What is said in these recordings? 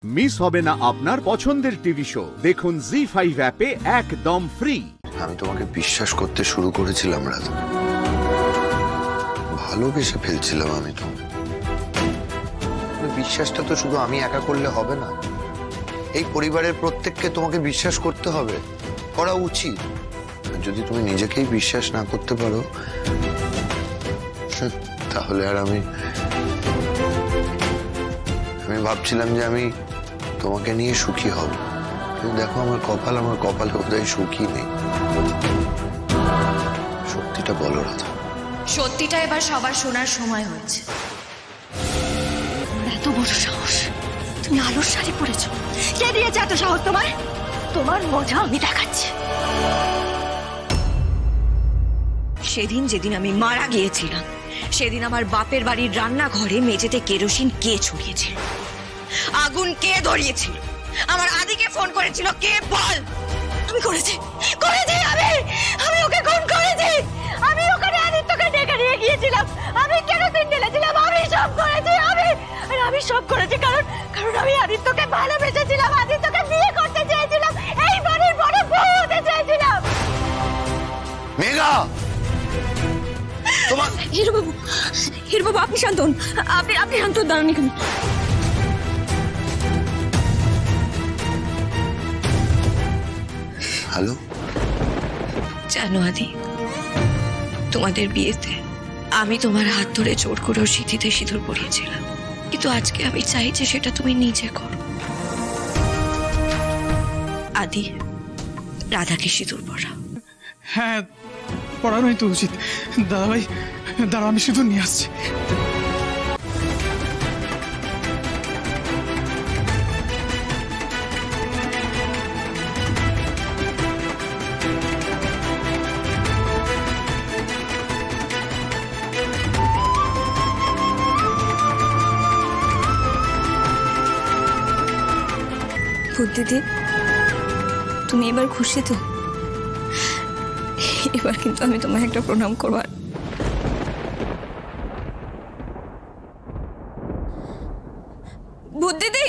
Miss হবে না আপনার পছন্দের টিভি শো। দেখুন জি5 অ্যাপে একদম ফ্রি। আমি তোমাকে বিশ্বাস করতে শুরু করেছিলাম রাধা, ভালোবেসে ফেলছিলাম আমি তোমাকে। বিশ্বাসটা তো শুধু আমি একা করলে হবে না, এই পরিবারের প্রত্যেককে তোমাকে বিশ্বাস করতে হবে, করা উচিত। যদি তুমি নিজেকেই বিশ্বাস না করতে পারো তাহলে আর আমি ভাবছিলাম যে আমি তোমাকে নিয়ে সুখী হব, কিন্তু দেখো আমার কপালে বোধহয় সুখী নেই। সত্যিটা বলো রাধা। সত্যিটা এবার সবার শোনার সময় হয়েছে। এত বড় সাহস, তুমি আলোর শাড়ি পরেছো, কে দিয়েছে এত সাহস তোমার? তোমার মজা আমি দেখাচ্ছি। সেদিন যেদিন আমি মারা গিয়েছিলাম, সেদিন আমার বাপের বাড়ির রান্নাঘরে মেঝেতে কেরোসিন কে ছড়িয়েছিল? আগুন কে ধরিয়েছিল? আমার আদিকে ফোন করেছিল কে? বল। আমি করেছি আমি ওকে খুন করেছি। আমি ওখানে আদিত্যকে ডেকে নিয়ে গিয়েছিলাম, আমি কেরোসিন ঢেলেছিলাম, আমি সব করেছি কারণ আমি আদিত্যকে ভালোবেসেছিলাম, আদিত্যকে বিয়ে করতে চেয়েছিলাম, এই বাড়ির বড় বউ হতে চেয়েছিলাম। মেঘা, তোমার হিরবাবু আপনি শান্ত হন, আপনি শান্ত হন, দাঁড়ান এখানে। হ্যালো। জানো আদি, তোমাদের বিয়েতে আমি তোমার হাত ধরে জোর করে সিঁথিতে সিঁদুর পরিয়েছিলাম, কিন্তু আজকে আমি চাই যে সেটা তুমি নিজে করো। আদি, রাধাকে সিঁদুর পরাও। হ্যাঁ, পড়ানোই তো উচিত। দাদাভাই দাঁড়া, আমি সিঁদুর নিয়ে আসছি। দিদি, তুমি এবার খুশি তো? এবার কিন্তু আমি তোমায় একটা প্রণাম করবো। দিদি,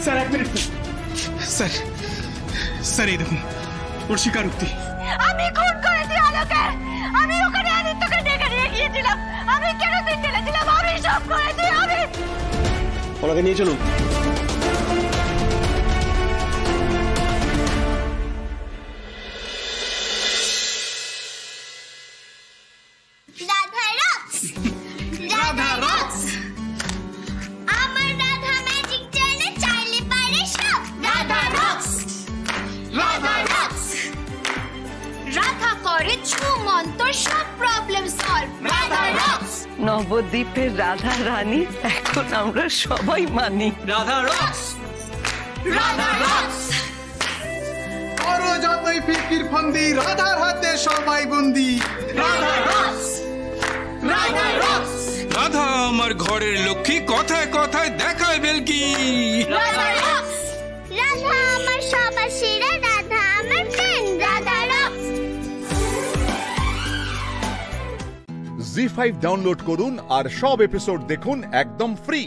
স্যার এক মিনিট স্যার এই দেখুন ওর স্বীকারোক্তি। আমি খুন করেছি আলোকে, আমি ওখানে আদিত্যকে ডেকে নিয়ে গিয়েছিলাম, আমি কেরোসিন ঢেলেছিলাম, আমি সব করেছি। ওনাকে নিয়ে চলুন। নবদ্বীপের রাধা রানী এখন আমরা সবাই মানি। Radha rocks, Radha rocks. আরো যতই ফিকির ফন্দি, রাধার হাতে সবাই বন্দি। Radha rocks, Radha rocks. রাধা আমার ঘরের লক্ষ্মী, কথায় কথায় দেখায় বেলকি। রাধা রক্স, রাধা আমার সবার সেরা, রাধা আমার friend, Radha rocks. ZEE5 download করুন আর সব এপিসোড দেখুন একদম ফ্রি।